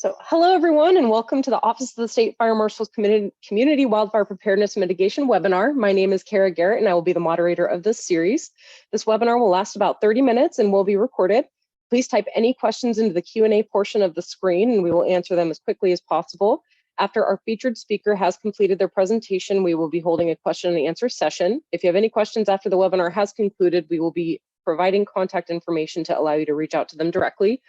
So hello, everyone, and welcome to the Office of the State Fire Marshal's Community Wildfire Preparedness and Mitigation webinar. My name is Kara Garrett, and I will be the moderator of this series. This webinar will last about 30 minutes and will be recorded. Please type any questions into the Q&A portion of the screen, and we will answer them as quickly as possible. After our featured speaker has completed their presentation, we will be holding a question and answer session. If you have any questions after the webinar has concluded, we will be providing contact information to allow you to reach out to them directly.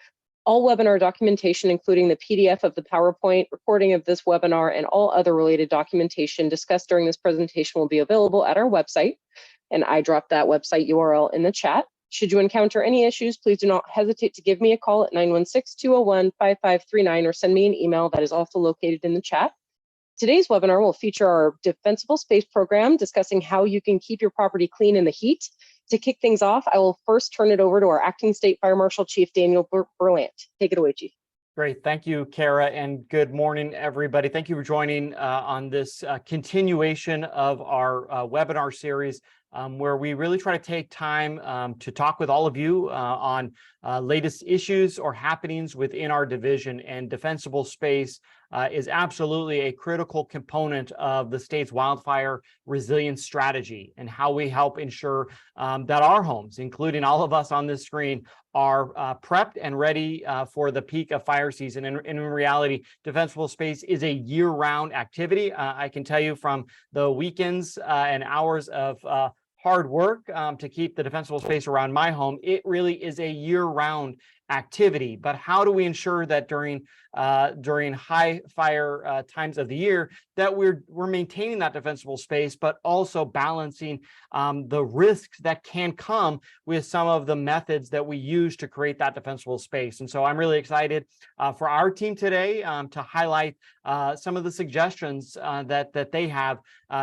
All webinar documentation, including the PDF of the PowerPoint, recording of this webinar, and all other related documentation discussed during this presentation will be available at our website, and I dropped that website URL in the chat. Should you encounter any issues, please do not hesitate to give me a call at 916-201-5539 or send me an email that is also located in the chat. Today's webinar will feature our Defensible Space Program, discussing how you can keep your property clean in the heat. To kick things off, I will first turn it over to our Acting State Fire Marshal, Chief Daniel Berlant. Take it away, Chief. Great. Thank you, Kara, and good morning, everybody. Thank you for joining on this continuation of our webinar series, where we really try to take time to talk with all of you on latest issues or happenings within our division. And defensible space is absolutely a critical component of the state's wildfire resilience strategy and how we help ensure that our homes, including all of us on this screen, are prepped and ready for the peak of fire season. And in reality, defensible space is a year-round activity. I can tell you from the weekends and hours of hard work to keep the defensible space around my home, it really is a year-round activity. But how do we ensure that during high fire times of the year that we're maintaining that defensible space, but also balancing the risks that can come with some of the methods that we use to create that defensible space? And so I'm really excited for our team today to highlight some of the suggestions that they have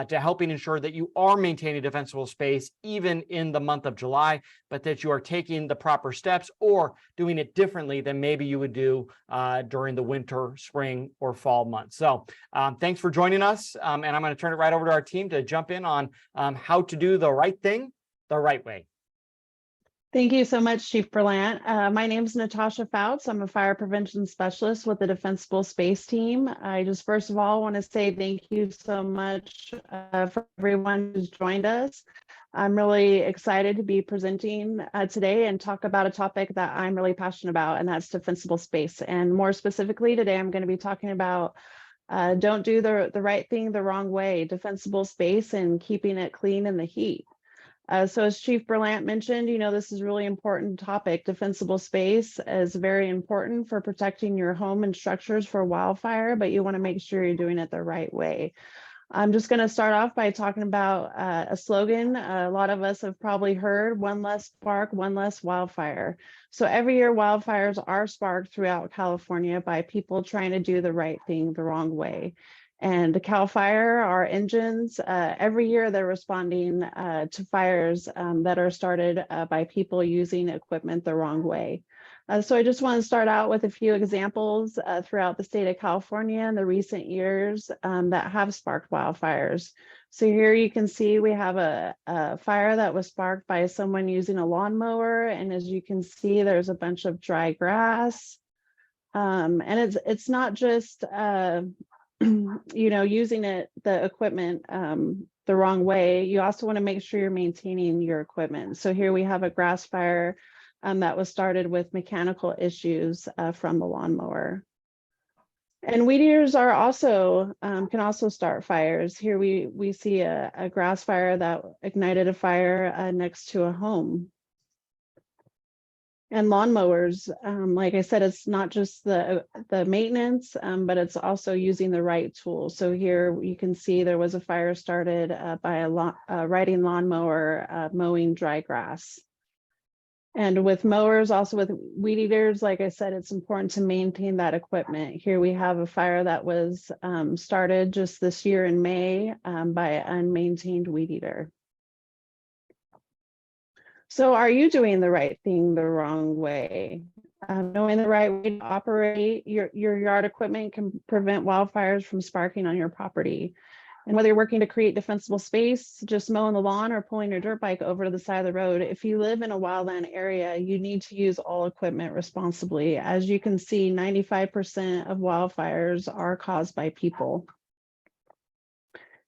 to helping ensure that you are maintaining defensible space even in the month of July, but that you are taking the proper steps or doing it differently than maybe you would do during the winter, spring, or fall months. So thanks for joining us. And I'm going to turn it right over to our team to jump in on how to do the right thing the right way. Thank you so much, Chief Berlant. My name is Natasha Fouts. I'm a fire prevention specialist with the Defensible Space team. I just first of all want to say thank you so much for everyone who's joined us. I'm really excited to be presenting today and talk about a topic that I'm really passionate about, and that's defensible space. And more specifically, today I'm going to be talking about don't do the right thing the wrong way, defensible space and keeping it clean in the heat. So as Chief Berlant mentioned, this is a really important topic. Defensible space is very important for protecting your home and structures for wildfire, but you want to make sure you're doing it the right way. I'm just going to start off by talking about a slogan. A lot of us have probably heard, one less spark, one less wildfire. So every year wildfires are sparked throughout California by people trying to do the right thing the wrong way. And CAL FIRE, our engines, every year they're responding to fires that are started by people using equipment the wrong way. So I just want to start out with a few examples throughout the state of California in the recent years that have sparked wildfires. So here you can see we have a fire that was sparked by someone using a lawnmower. And as you can see, there's a bunch of dry grass. And it's not just using the equipment the wrong way. You also want to make sure you're maintaining your equipment. So here we have a grass fire that was started with mechanical issues from the lawnmower. And weed eaters are also can also start fires. Here we see a grass fire that ignited a fire next to a home. And lawnmowers, like I said, it's not just the maintenance, but it's also using the right tools. So here you can see there was a fire started by a riding lawnmower mowing dry grass. And with mowers, also with weed eaters, like I said, it's important to maintain that equipment. Here we have a fire that was started just this year in May by an unmaintained weed eater. So are you doing the right thing the wrong way? Knowing the right way to operate your yard equipment can prevent wildfires from sparking on your property. And whether you're working to create defensible space, just mowing the lawn or pulling your dirt bike over to the side of the road, if you live in a wildland area, you need to use all equipment responsibly. As you can see, 95% of wildfires are caused by people.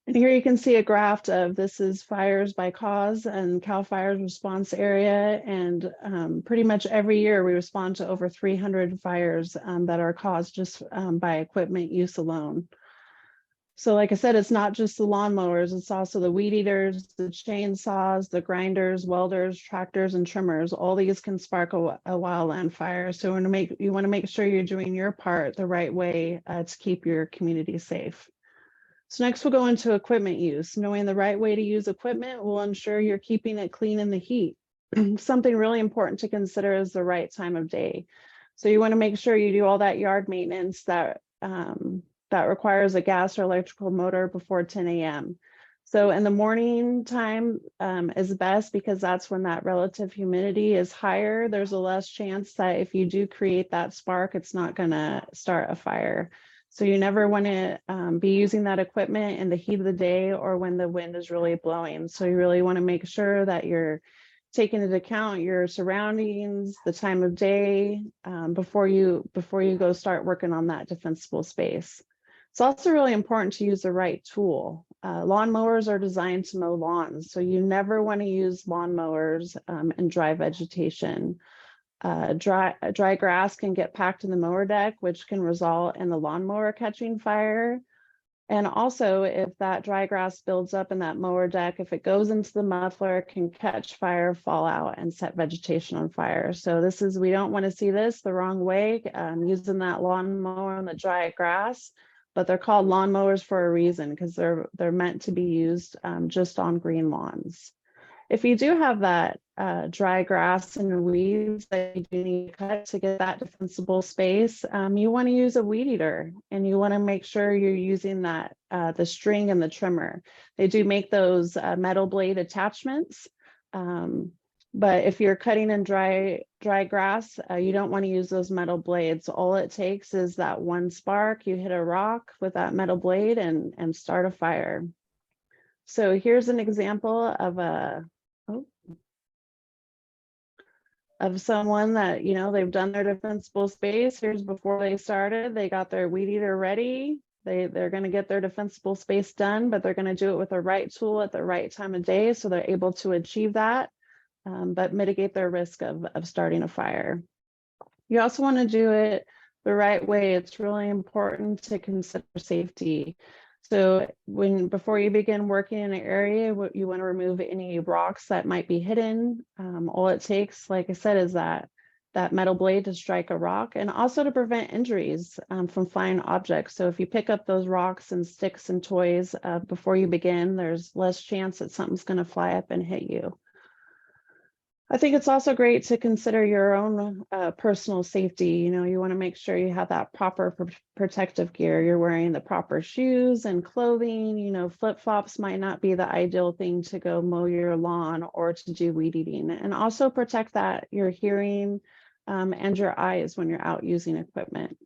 And here you can see a graph of this is fires by cause and CAL FIRE's response area. And pretty much every year we respond to over 300 fires that are caused just by equipment use alone. So like I said, it's not just the lawnmowers, it's also the weed eaters, the chainsaws, the grinders, welders, tractors, and trimmers. All these can spark a wildland fire. So you want to make sure you're doing your part the right way to keep your community safe. So next we'll go into equipment use. Knowing the right way to use equipment will ensure you're keeping it clean in the heat. Something really important to consider is the right time of day. So you want to make sure you do all that yard maintenance that requires a gas or electrical motor before 10 a.m. So in the morning time is best because that's when that relative humidity is higher. There's a less chance that if you do create that spark, it's not going to start a fire. So you never want to be using that equipment in the heat of the day or when the wind is really blowing. So you really want to make sure that you're taking into account your surroundings, the time of day before you go start working on that defensible space. It's also really important to use the right tool. Lawnmowers are designed to mow lawns, so you never want to use lawnmowers in dry vegetation. Dry grass can get packed in the mower deck, which can result in the lawnmower catching fire. And also, if that dry grass builds up in that mower deck, if it goes into the muffler, it can catch fire, fall out, and set vegetation on fire. So we don't want to see this the wrong way, using that lawnmower on the dry grass, but they're called lawnmowers for a reason because they're meant to be used just on green lawns. If you do have that dry grass and weeds that you do need to cut to get that defensible space, you want to use a weed eater, and you want to make sure you're using that the string and the trimmer. They do make those metal blade attachments, but if you're cutting in dry grass, you don't want to use those metal blades. All it takes is that one spark. You hit a rock with that metal blade and start a fire. So here's an example of someone that, they've done their defensible space. Here's before they started. They got their weed eater ready. They're going to get their defensible space done, but they're going to do it with the right tool at the right time of day, so they're able to achieve that, but mitigate their risk of starting a fire. You also want to do it the right way. It's really important to consider safety. So before you begin working in an area, you want to remove any rocks that might be hidden. All it takes, like I said, is that metal blade to strike a rock, and also to prevent injuries from flying objects. So if you pick up those rocks and sticks and toys before you begin, there's less chance that something's going to fly up and hit you. I think it's also great to consider your own personal safety. You want to make sure you have that proper protective gear. You're wearing the proper shoes and clothing. Flip-flops might not be the ideal thing to go mow your lawn or to do weed eating. And also protect your hearing and your eyes when you're out using equipment.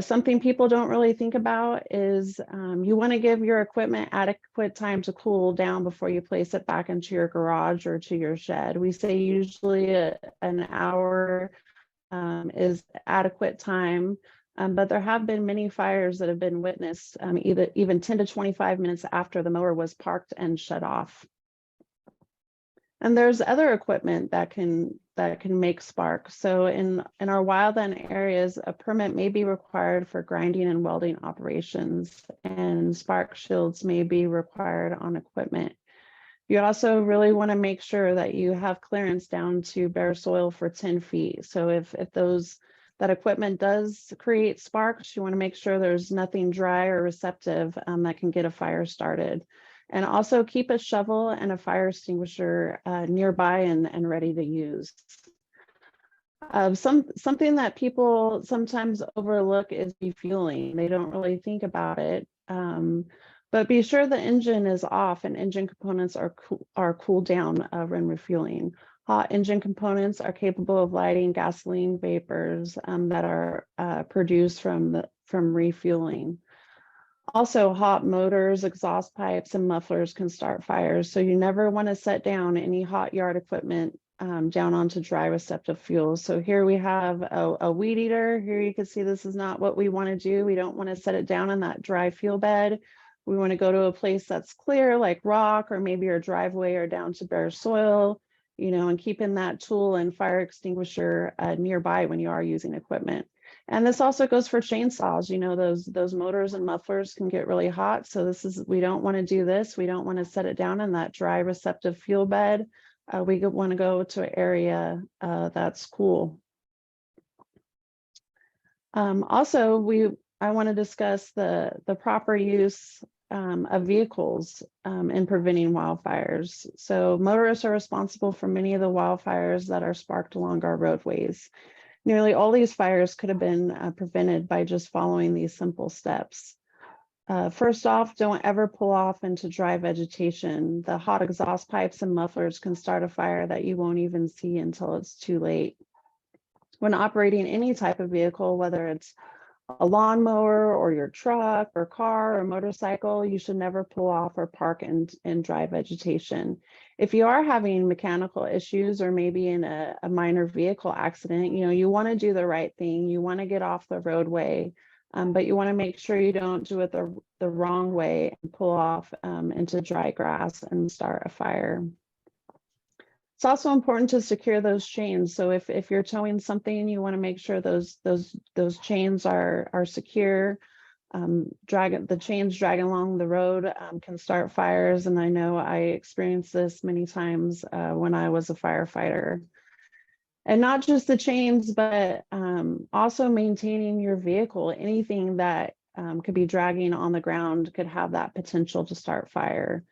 Something people don't really think about is you want to give your equipment adequate time to cool down before you place it back into your garage or to your shed. We say usually an hour is adequate time, but there have been many fires that have been witnessed even 10 to 25 minutes after the mower was parked and shut off. And there's other equipment that can make spark. So in our wildland areas, a permit may be required for grinding and welding operations, and spark shields may be required on equipment. You also really want to make sure that you have clearance down to bare soil for 10 feet. So if that equipment does create sparks, you want to make sure there's nothing dry or receptive that can get a fire started. And also keep a shovel and a fire extinguisher nearby and ready to use. Something that people sometimes overlook is refueling. They don't really think about it, but be sure the engine is off and engine components are cooled down when refueling. Hot engine components are capable of lighting gasoline vapors that are produced from refueling. Also, hot motors, exhaust pipes, and mufflers can start fires. So you never want to set down any hot yard equipment down onto dry receptive fuel. So here we have a weed eater. Here you can see this is not what we want to do. We don't want to set it down in that dry fuel bed. We want to go to a place that's clear, like rock, or maybe your driveway, or down to bare soil, and keeping that tool and fire extinguisher nearby when you are using equipment. And this also goes for chainsaws. Those motors and mufflers can get really hot. So we don't want to do this. We don't want to set it down in that dry receptive fuel bed. We want to go to an area that's cool. Also, I want to discuss the proper use of vehicles in preventing wildfires. So motorists are responsible for many of the wildfires that are sparked along our roadways. Nearly all these fires could have been prevented by just following these simple steps. First off, don't ever pull off into dry vegetation. The hot exhaust pipes and mufflers can start a fire that you won't even see until it's too late. When operating any type of vehicle, whether it's a lawnmower or your truck or car or motorcycle, you should never pull off or park in dry vegetation. If you are having mechanical issues or maybe in a minor vehicle accident, you want to do the right thing. You want to get off the roadway, but you want to make sure you don't do it the wrong way and pull off into dry grass and start a fire. It's also important to secure those chains. So if you're towing something, you want to make sure those chains are secure. The chains dragging along the road can start fires, and I know I experienced this many times when I was a firefighter. And not just the chains, but also maintaining your vehicle. Anything that could be dragging on the ground could have that potential to start fire.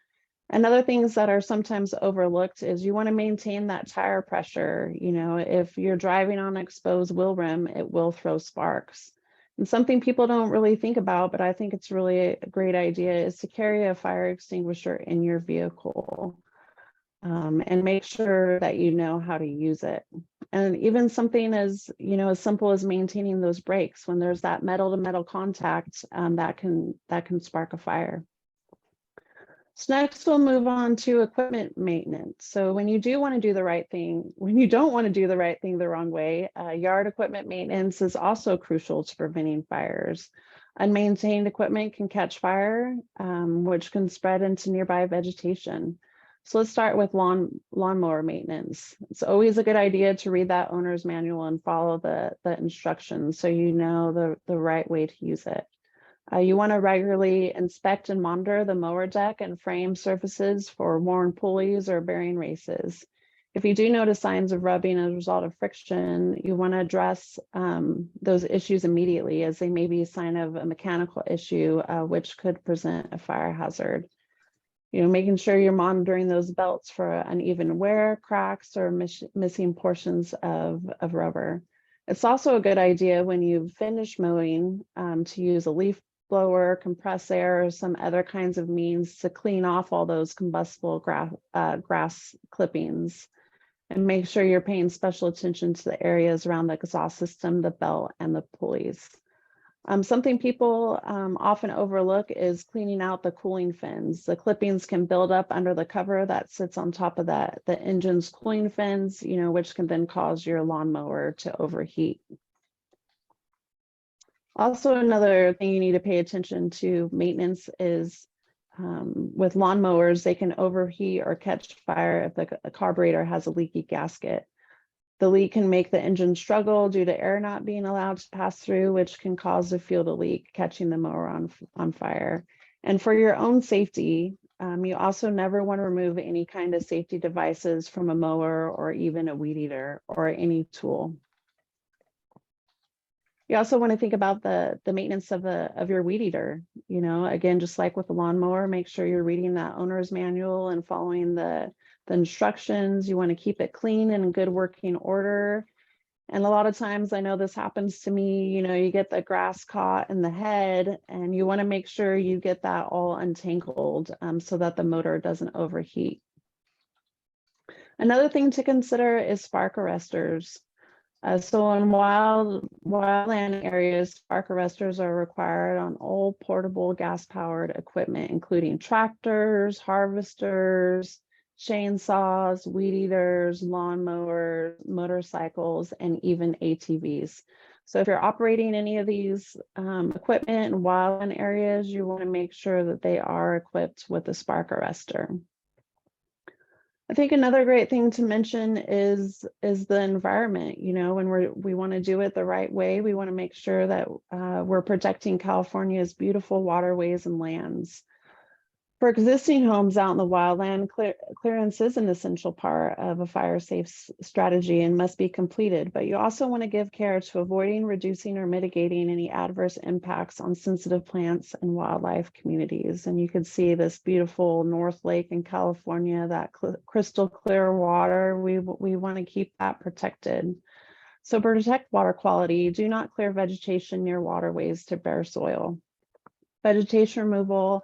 And other things that are sometimes overlooked is you want to maintain that tire pressure. If you're driving on exposed wheel rim, it will throw sparks. And something people don't really think about, but I think it's really a great idea, is to carry a fire extinguisher in your vehicle and make sure that you know how to use it. And even something as simple as maintaining those brakes when there's that metal to metal contact that can spark a fire. So next we'll move on to equipment maintenance. So when you do want to do the right thing, when you don't want to do the right thing the wrong way, yard equipment maintenance is also crucial to preventing fires. Unmaintained equipment can catch fire, which can spread into nearby vegetation. So let's start with lawnmower maintenance. It's always a good idea to read that owner's manual and follow the instructions so you know the right way to use it. You want to regularly inspect and monitor the mower deck and frame surfaces for worn pulleys or bearing races. If you do notice signs of rubbing as a result of friction, you want to address those issues immediately, as they may be a sign of a mechanical issue, which could present a fire hazard. Making sure you're monitoring those belts for uneven wear, cracks, or missing portions of rubber. It's also a good idea when you've finished mowing to use a leaf blower, compress air, or some other kinds of means to clean off all those combustible grass clippings, and make sure you're paying special attention to the areas around the exhaust system, the belt, and the pulleys. Something people often overlook is cleaning out the cooling fins. The clippings can build up under the cover that sits on top of the engine's cooling fins, which can then cause your lawnmower to overheat. Also, another thing you need to pay attention to maintenance is with lawnmowers, they can overheat or catch fire if the carburetor has a leaky gasket. The leak can make the engine struggle due to air not being allowed to pass through, which can cause the fuel to leak, catching the mower on fire. And for your own safety, you also never want to remove any kind of safety devices from a mower or even a weed eater or any tool. You also want to think about the maintenance of your weed eater. Again, just like with the lawnmower, make sure you're reading that owner's manual and following the instructions. You want to keep it clean and in good working order. And a lot of times, I know this happens to me, you get the grass caught in the head, and you want to make sure you get that all untangled so that the motor doesn't overheat. Another thing to consider is spark arresters. So in wildland areas, spark arresters are required on all portable gas-powered equipment, including tractors, harvesters, chainsaws, weed eaters, lawnmowers, motorcycles, and even ATVs. So if you're operating any of these equipment in wildland areas, you want to make sure that they are equipped with a spark arrestor. I think another great thing to mention is the environment. You know, when we want to do it the right way, we want to make sure that we're protecting California's beautiful waterways and lands. For existing homes out in the wildland, clearance is an essential part of a fire safe strategy and must be completed, but you also want to give care to avoiding, reducing, or mitigating any adverse impacts on sensitive plants and wildlife communities. And you can see this beautiful North Lake in California, that crystal clear water. We want to keep that protected. So protect water quality. Do not clear vegetation near waterways to bare soil. Vegetation removal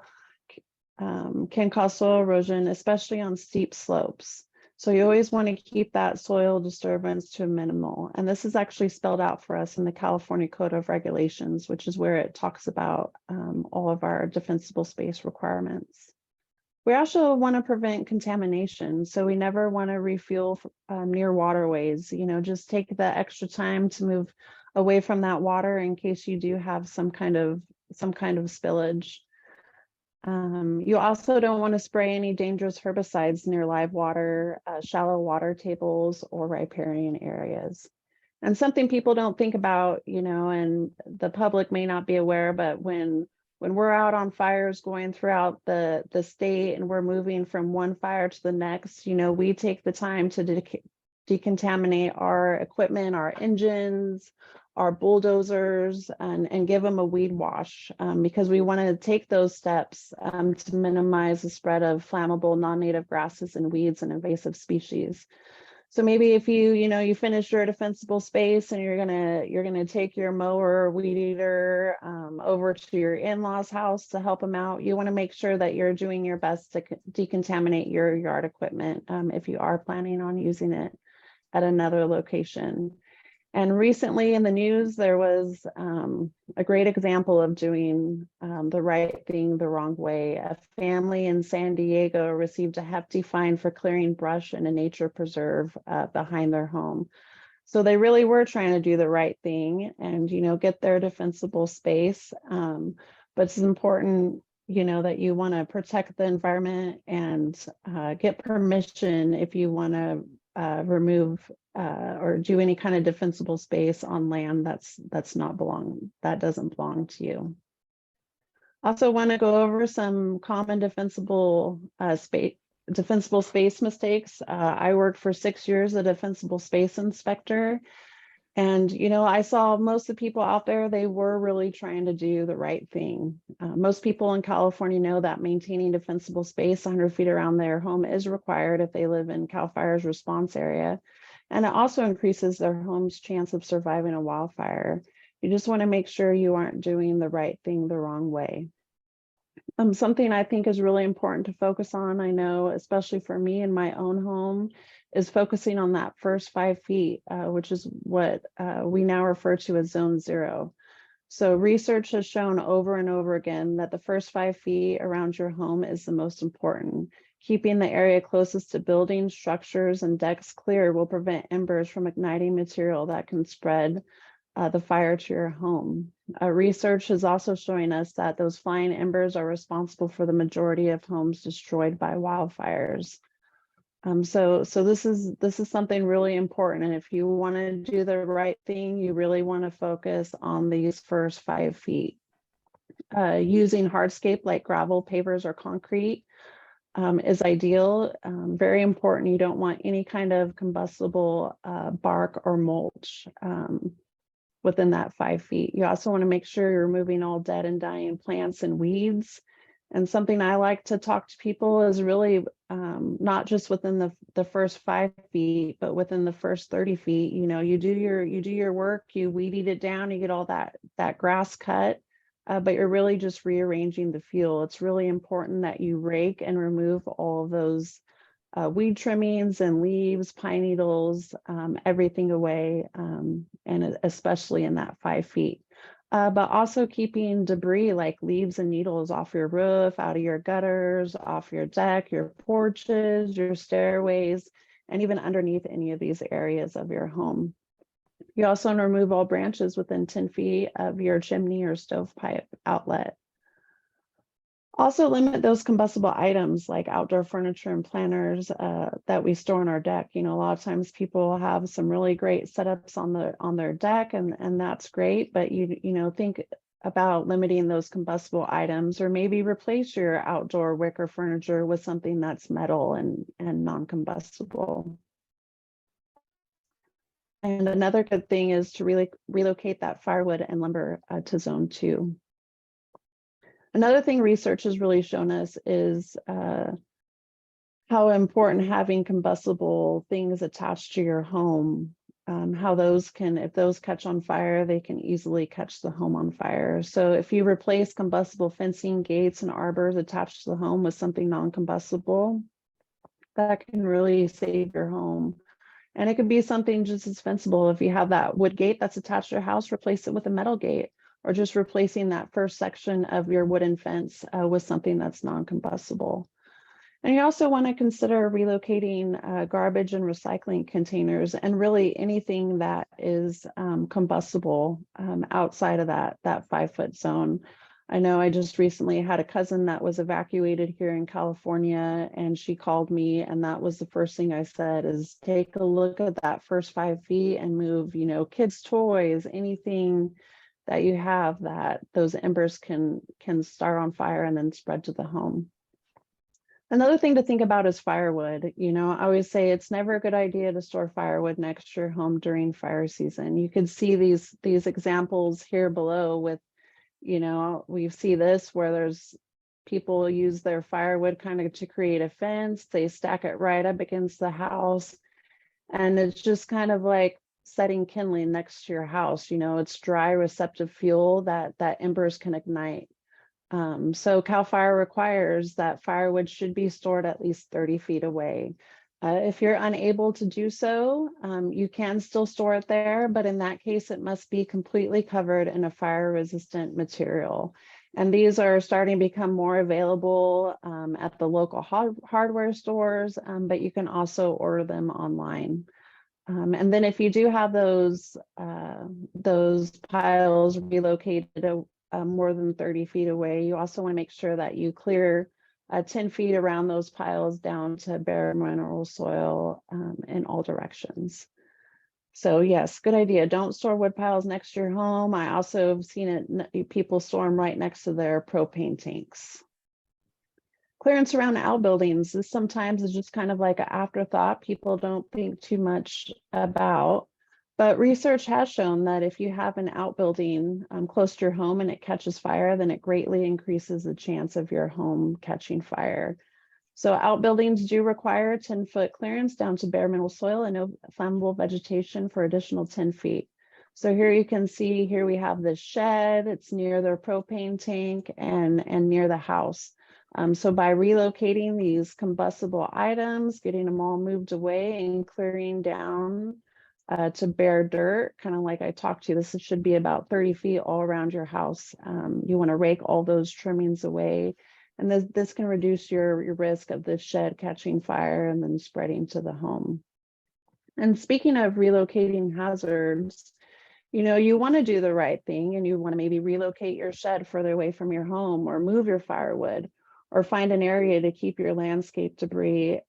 can cause soil erosion, especially on steep slopes. So you always want to keep that soil disturbance to a minimal. And this is actually spelled out for us in the California Code of Regulations, which is where it talks about all of our defensible space requirements. We also want to prevent contamination. So we never want to refuel near waterways. You know, just take the extra time to move away from that water in case you do have some kind of spillage. You also don't want to spray any dangerous herbicides near live water, shallow water tables, or riparian areas. And something people don't think about, you know, and the public may not be aware, but when we're out on fires going throughout the state and we're moving from one fire to the next, you know, we take the time to decontaminate our equipment, our engines, our bulldozers, and give them a weed wash because we want to take those steps to minimize the spread of flammable non-native grasses and weeds and invasive species. So maybe if you finish your defensible space and you're gonna take your mower or weed eater over to your in-laws house to help them out, you want to make sure that you're doing your best to decontaminate your yard equipment if you are planning on using it at another location. And recently in the news, there was a great example of doing the right thing the wrong way. A family in San Diego received a hefty fine for clearing brush in a nature preserve behind their home. So they really were trying to do the right thing and, you know, get their defensible space. But it's important, you know, that you want to protect the environment and get permission if you want to remove or do any kind of defensible space on land that doesn't belong to you. Also want to go over some common defensible space mistakes. I worked for 6 years as a defensible space inspector. And, you know, I saw most of the people out there, they were really trying to do the right thing. Most people in California know that maintaining defensible space 100 feet around their home is required if they live in CAL FIRE's response area. And it also increases their home's chance of surviving a wildfire. You just want to make sure you aren't doing the right thing the wrong way. Something I think is really important to focus on, I know, especially for me in my own home, is focusing on that first 5 feet, which is what we now refer to as zone 0. So research has shown over and over again that the first 5 feet around your home is the most important. Keeping the area closest to buildings, structures, and decks clear will prevent embers from igniting material that can spread the fire to your home. Research is also showing us that those flying embers are responsible for the majority of homes destroyed by wildfires. So this is something really important. And if you want to do the right thing, you really want to focus on these first 5 feet. Using hardscape like gravel, pavers, or concrete is ideal. Very important. You don't want any kind of combustible bark or mulch within that 5 feet. You also want to make sure you're removing all dead and dying plants and weeds. And something I like to talk to people is really not just within the first 5 feet, but within the first 30 feet. You know, you do your work, you weed eat it down, you get all that grass cut, but you're really just rearranging the fuel. It's really important that you rake and remove all of those weed trimmings and leaves, pine needles, everything away, and especially in that 5 feet. But also keeping debris like leaves and needles off your roof, out of your gutters, off your deck, your porches, your stairways, and even underneath any of these areas of your home. You also want to remove all branches within 10 feet of your chimney or stovepipe outlet. Also limit those combustible items like outdoor furniture and planters that we store on our deck. You know, a lot of times people have some really great setups on their deck, and that's great, but you know, think about limiting those combustible items, or maybe replace your outdoor wicker furniture with something that's metal and non-combustible. And another good thing is to really relocate that firewood and lumber to zone 2. Another thing research has really shown us is how important having combustible things attached to your home, how those can, if those catch on fire, they can easily catch the home on fire. So if you replace combustible fencing, gates, and arbors attached to the home with something non-combustible, that can really save your home. And it could be something just as defensible. If you have that wood gate that's attached to your house, replace it with a metal gate, or just replacing that first section of your wooden fence with something that's non-combustible. And you also want to consider relocating garbage and recycling containers, and really anything that is combustible outside of that 5-foot zone. I know I just recently had a cousin that was evacuated here in California, and she called me, and that was the first thing I said is take a look at that first 5 feet and move, you know, kids' toys, anything that you have that those embers can start on fire and then spread to the home. Another thing to think about is firewood. You know, I always say it's never a good idea to store firewood next to your home during fire season. You can see these examples here below with, you know, we see this where there's people use their firewood kind of to create a fence. They stack it right up against the house, and it's just kind of like setting kindling next to your house. You know, it's dry, receptive fuel that embers can ignite. So CAL FIRE requires that firewood should be stored at least 30 feet away. If you're unable to do so, you can still store it there, but in that case, it must be completely covered in a fire-resistant material. And these are starting to become more available at the local hardware stores, but you can also order them online. And then if you do have those piles relocated more than 30 feet away, you also want to make sure that you clear 10 feet around those piles down to bare mineral soil in all directions. So yes, good idea. Don't store wood piles next to your home. I also have seen people store them right next to their propane tanks. Clearance around outbuildings. This sometimes is just kind of like an afterthought. People don't think too much about, but research has shown that if you have an outbuilding close to your home and it catches fire, then it greatly increases the chance of your home catching fire. So outbuildings do require a 10-foot clearance down to bare mineral soil and no flammable vegetation for additional 10 feet. So here you can see, here we have this shed. It's near their propane tank and near the house. So by relocating these combustible items, getting them all moved away and clearing down to bare dirt, kind of like I talked to, this should be about 30 feet all around your house. You want to rake all those trimmings away, and this can reduce your risk of the shed catching fire and then spreading to the home. And speaking of relocating hazards, you know, you want to do the right thing, and you want to maybe relocate your shed further away from your home, or move your firewood, or find an area to keep your landscape debris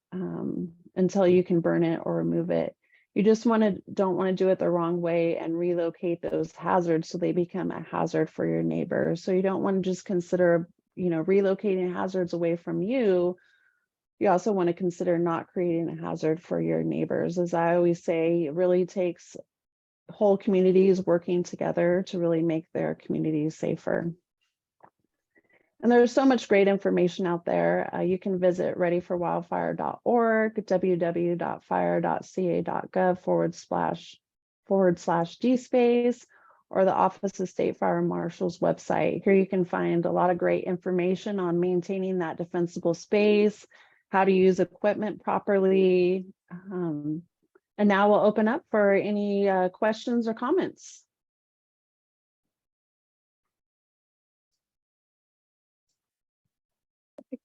until you can burn it or remove it. You just don't want to do it the wrong way and relocate those hazards so they become a hazard for your neighbors. So you don't want to just consider, you know, relocating hazards away from you. You also want to consider not creating a hazard for your neighbors. As I always say, it really takes whole communities working together to really make their communities safer. And there's so much great information out there. You can visit readyforwildfire.org, www.fire.ca.gov /DSpace, or the Office of State Fire Marshal's website. Here you can find a lot of great information on maintaining that defensible space, how to use equipment properly. And now we'll open up for any questions or comments.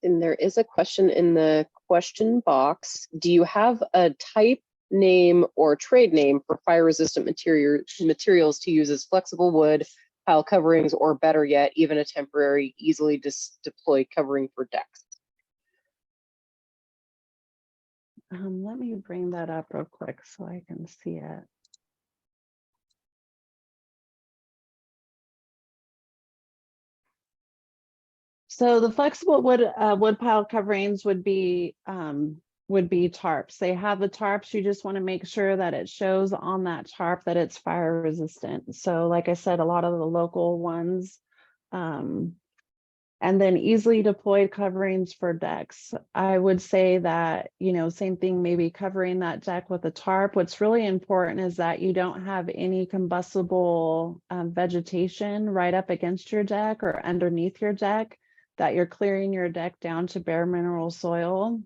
And there is a question in the question box. Do you have a type, name, or trade name for fire-resistant materials to use as flexible wood, pile coverings, or better yet, even a temporary, easily deployed covering for decks? Let me bring that up real quick so I can see it. So the flexible wood pile coverings would be tarps. They have the tarps. You just want to make sure that it shows on that tarp that it's fire resistant. So like I said, a lot of the local ones, and then easily deployed coverings for decks. I would say that, you know, same thing, maybe covering that deck with a tarp. What's really important is that you don't have any combustible vegetation right up against your deck or underneath your deck, that you're clearing your deck down to bare mineral soil.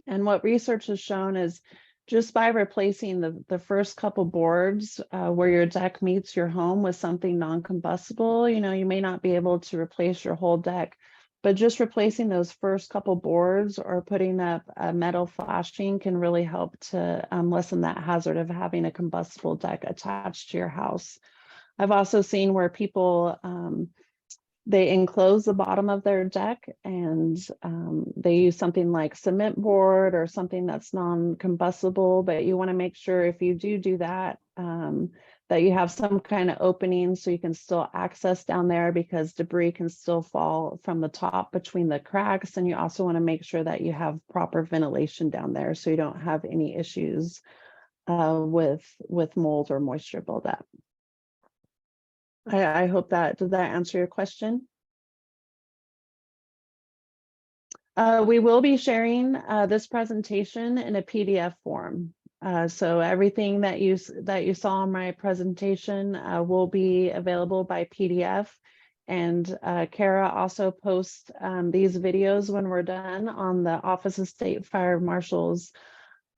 And what research has shown is just by replacing the first couple boards where your deck meets your home with something non-combustible, you know, you may not be able to replace your whole deck, but just replacing those first couple boards or putting up a metal flashing can really help to lessen that hazard of having a combustible deck attached to your house. I've also seen where people they enclose the bottom of their deck and they use something like cement board or something that's non-combustible, but you want to make sure if you do that, that you have some kind of opening so you can still access down there, because debris can still fall from the top between the cracks. And you also want to make sure that you have proper ventilation down there so you don't have any issues with mold or moisture buildup. I hope did that answer your question? We will be sharing this presentation in a PDF form. So everything that you saw in my presentation will be available by PDF. And Kara also posts these videos when we're done on the Office of State Fire Marshal's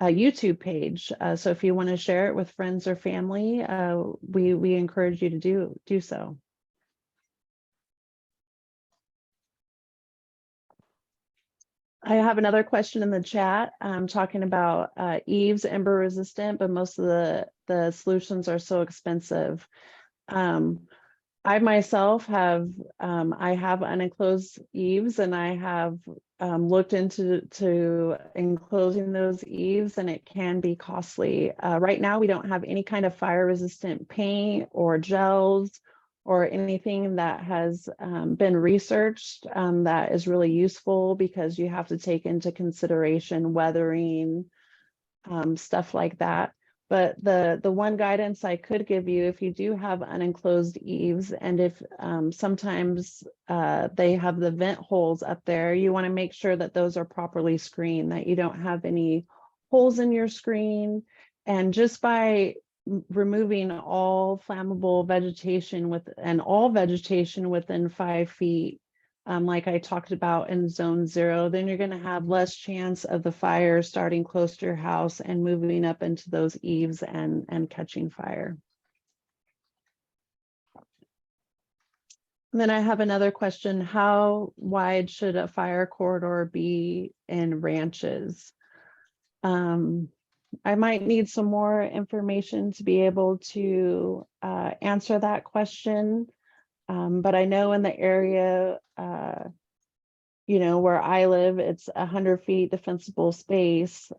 YouTube page. So if you want to share it with friends or family, we encourage you to do so. I have another question in the chat talking about eaves, ember resistant, but most of the solutions are so expensive. I myself have unenclosed eaves, and I have looked into enclosing those eaves, and it can be costly. Right now, we don't have any kind of fire resistant paint or gels or anything that has been researched that is really useful, because you have to take into consideration weathering, stuff like that. But the one guidance I could give you, if you do have unenclosed eaves, and if sometimes they have the vent holes up there, you want to make sure that those are properly screened, that you don't have any holes in your screen. And just by removing all flammable vegetation all vegetation within 5 feet, like I talked about in zone 0, then you're going to have less chance of the fire starting close to your house and moving up into those eaves and catching fire. And then I have another question: how wide should a fire corridor be in ranches? I might need some more information to be able to answer that question. But I know in the area, you know, where I live, it's 100 feet defensible space.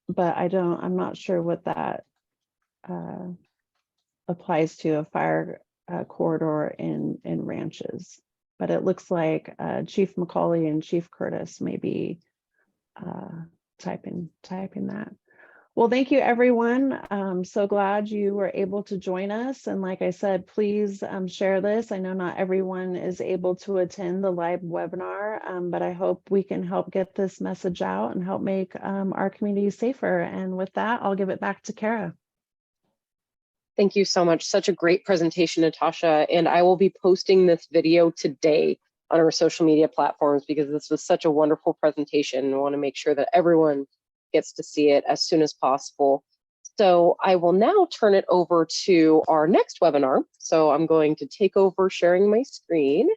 But I'm not sure what that applies to a fire corridor in ranches. But it looks like Chief McCauley and Chief Curtis may be typing that. Well, thank you, everyone. I'm so glad you were able to join us. And like I said, please share this. I know not everyone is able to attend the live webinar, but I hope we can help get this message out and help make our community safer. And with that, I'll give it back to Kara. Thank you so much. Such a great presentation, Natasha. And I will be posting this video today on our social media platforms, because this was such a wonderful presentation. We want to make sure that everyone gets to see it as soon as possible. So I will now turn it over to our next webinar. So I'm going to take over sharing my screen.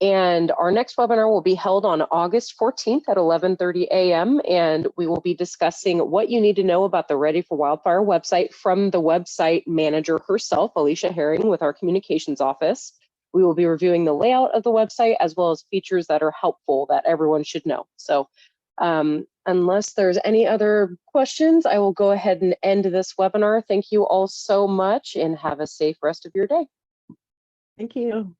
And our next webinar will be held on August 14th at 11:30 a.m. And we will be discussing what you need to know about the Ready for Wildfire website from the website manager herself, Alicia Herring, with our communications office. We will be reviewing the layout of the website as well as features that are helpful that everyone should know. So unless there's any other questions, I will go ahead and end this webinar. Thank you all so much and have a safe rest of your day. Thank you.